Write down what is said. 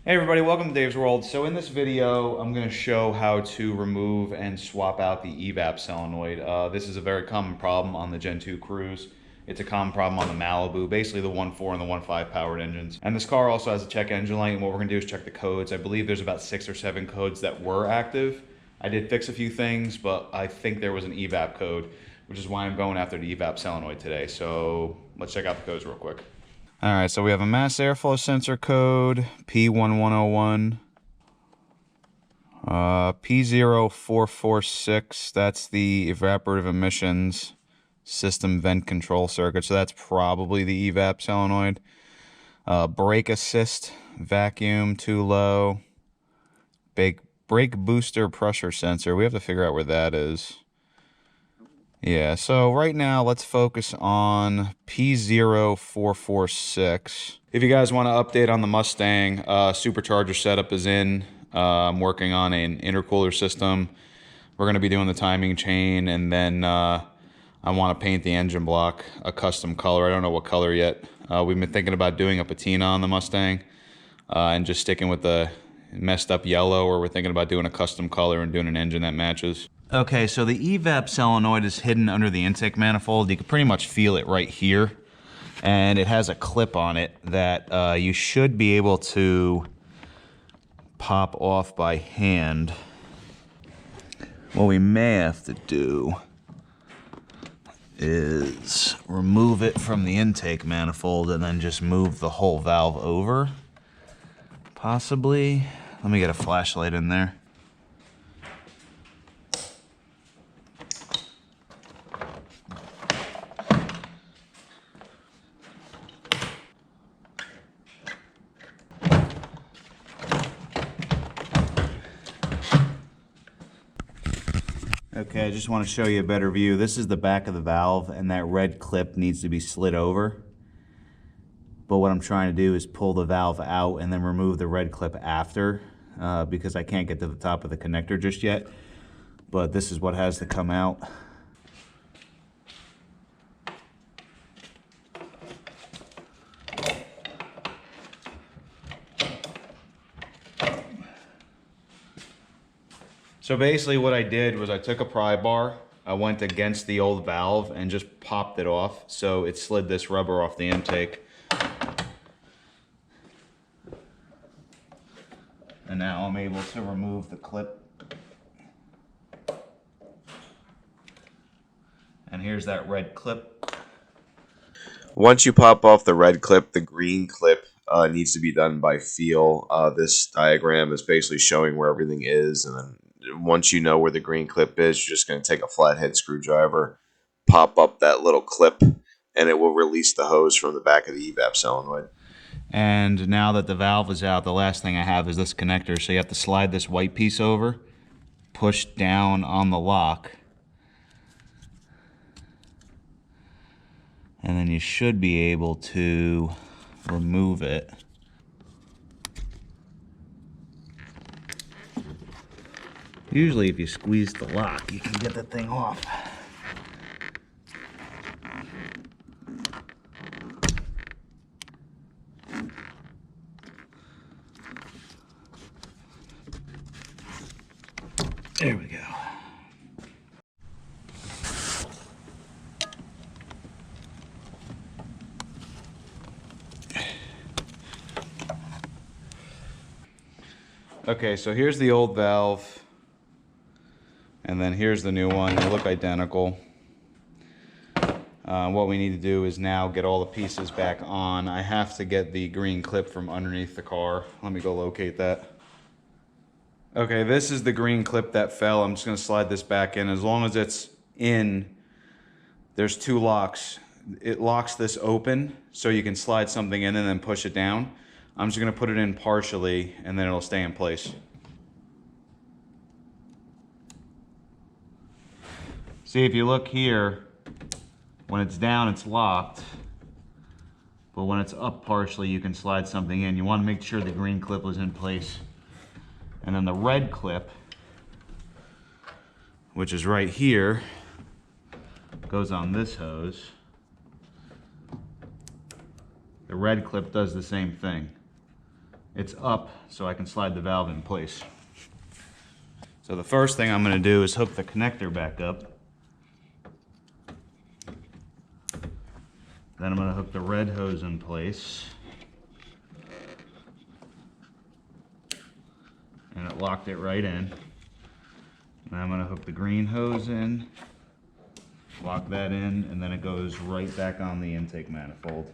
Hey everybody, welcome to Dave's World. So in this video, I'm going to show how to remove and swap out the Evap solenoid. This is a very common problem on the Gen 2 Cruze. It's a common problem on the Malibu, basically the 1.4 and the 1.5 powered engines. And this car also has a check engine light, and what we're going to do is check the codes. I believe there's about 6 or 7 codes that were active. I did fix a few things, but I think there was an Evap code, which is why I'm going after the Evap solenoid today. So let's check out the codes real quick. All right, so we have a mass airflow sensor code, P1101, P0446, that's the evaporative emissions system vent control circuit, so that's probably the evap solenoid. Brake assist, vacuum, too low. Brake booster pressure sensor, we have to figure out where that is. Yeah, so right now let's focus on P0446. If you guys want to update on the Mustang, supercharger setup is in. I'm working on an intercooler system. We're going to be doing the timing chain, and then I want to paint the engine block a custom color. I don't know what color yet. We've been thinking about doing a patina on the Mustang and just sticking with the messed up yellow, or we're thinking about doing a custom color and doing an engine that matches. Okay, so the evap solenoid is hidden under the intake manifold. You can pretty much feel it right here. And it has a clip on it that you should be able to pop off by hand. What we may have to do is remove it from the intake manifold and then just move the whole valve over. Possibly. Let me get a flashlight in there. Okay, I just want to show you a better view. This is the back of the valve, and that red clip needs to be slid over. But what I'm trying to do is pull the valve out and then remove the red clip after, because I can't get to the top of the connector just yet. But this is what has to come out. So basically what I did was I took a pry bar, I went against the old valve and just popped it off, so it slid this rubber off the intake. And now I'm able to remove the clip. And here's that red clip. Once you pop off the red clip, the green clip needs to be done by feel. This diagram is basically showing where everything is, and then once you know where the green clip is, you're just going to take a flathead screwdriver, pop up that little clip, and it will release the hose from the back of the evap solenoid. And now that the valve is out, the last thing I have is this connector. So you have to slide this white piece over, push down on the lock, and then you should be able to remove it. Usually if you squeeze the lock, you can get the thing off. There we go. Okay, so here's the old valve. And then here's the new one. They look identical. What we need to do is now get all the pieces back on. I have to get the green clip from underneath the car. Let me go locate that. Okay, this is the green clip that fell. I'm just going to slide this back in. As long as it's in, there's two locks. It locks this open so you can slide something in and then push it down. I'm just going to put it in partially and then it'll stay in place. See, if you look here, when it's down, it's locked. But when it's up partially, you can slide something in. You want to make sure the green clip was in place. And then the red clip, which is right here, goes on this hose. The red clip does the same thing. it's up so I can slide the valve in place. So the first thing I'm going to do is hook the connector back up. Then I'm going to hook the red hose in place. And it locked it right in. Now I'm going to hook the green hose in, lock that in, and then it goes right back on the intake manifold.